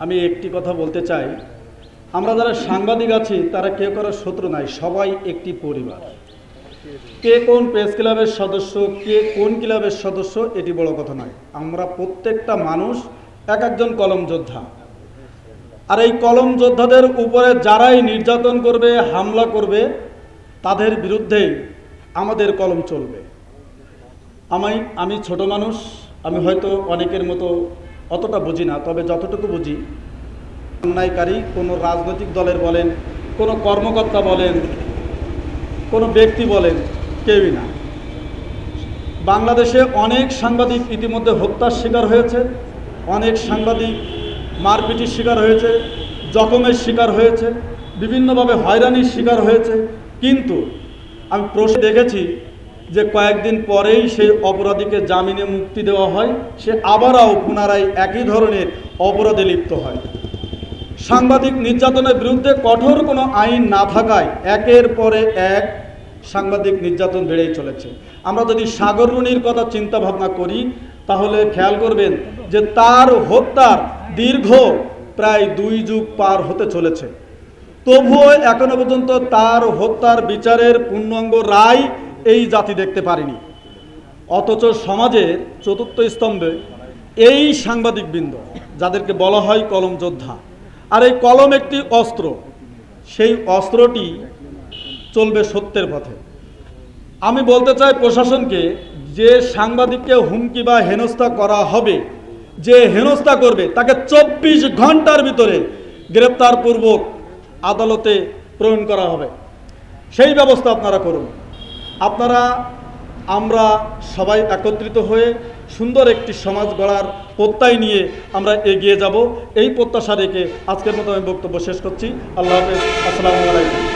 আমি একটি কথা বলতে চাই, আমরা যারা সাংবাদিক আছি তারা কেউ কারো শত্রু নাই, সবাই একটি পরিবার। কে কোন প্রেস ক্লাবের সদস্য, কে কোন ক্লাবের সদস্য এটি বড় কথা নয়। আমরা প্রত্যেকটা মানুষ এক একজন কলম যোদ্ধা। আর এই কলম যোদ্ধাদের উপরে যারাই নির্যাতন করবে, হামলা করবে, তাদের বিরুদ্ধেই আমাদের কলম চলবে। আমি ছোট মানুষ, আমি হয়তো অনেকের মতো অতটা বুঝি না, তবে যতটুকু বুঝি, অন্যায়কারী কোনো রাজনৈতিক দলের বলেন, কোনো কর্মকর্তা বলেন, কোনো ব্যক্তি বলেন, কেউই না। বাংলাদেশে অনেক সাংবাদিক ইতিমধ্যে হত্যার শিকার হয়েছে, অনেক সাংবাদিক মারপিটির শিকার হয়েছে, জখমের শিকার হয়েছে, বিভিন্নভাবে হয়রানির শিকার হয়েছে। কিন্তু আমি প্রশ্ন দেখেছি যে কয়েকদিন পরেই সেই অপরাধীকে জামিনে মুক্তি দেওয়া হয়, সে আবারও পুনরায় একই ধরনের অপরাধে লিপ্ত হয়। সাংবাদিক নির্যাতনের বিরুদ্ধে কঠোর কোনো আইন না থাকায় একের পরে এক সাংবাদিক নির্যাতন বেড়েই চলেছে। আমরা যদি সাগর রুনির কথা চিন্তা ভাবনা করি তাহলে খেয়াল করবেন যে তার হত্যার দীর্ঘ প্রায় 2 যুগ পার হতে চলেছে, তবুও এখনো পর্যন্ত তার হত্যার বিচারের পূর্ণাঙ্গ রায় এই জাতি দেখতে পারেনি। অথচ সমাজের চতুর্থ স্তম্ভে এই সাংবাদিকবৃন্দ, যাদেরকে বলা হয় কলম যোদ্ধা, আর এই কলম একটি অস্ত্র, সেই অস্ত্রটি চলবে সত্যের পথে। আমি বলতে চাই প্রশাসনকে, যে সাংবাদিককে হুমকি বা হেনস্থা করা হবে, যে হেনস্থা করবে তাকে 24 ঘন্টার ভিতরে গ্রেপ্তারপূর্বক আদালতে প্রেরণ করা হবে, সেই ব্যবস্থা আপনারা করুন। আমরা সবাই একত্রিত হয়ে সুন্দর একটি সমাজ গড়ার প্রত্যয় নিয়ে আমরা এগিয়ে যাব, এই প্রত্যাশা রেখে আজকের মতো আমি বক্তব্য শেষ করছি। আল্লাহ হাফেজ, আসসালামু আলাইকুম।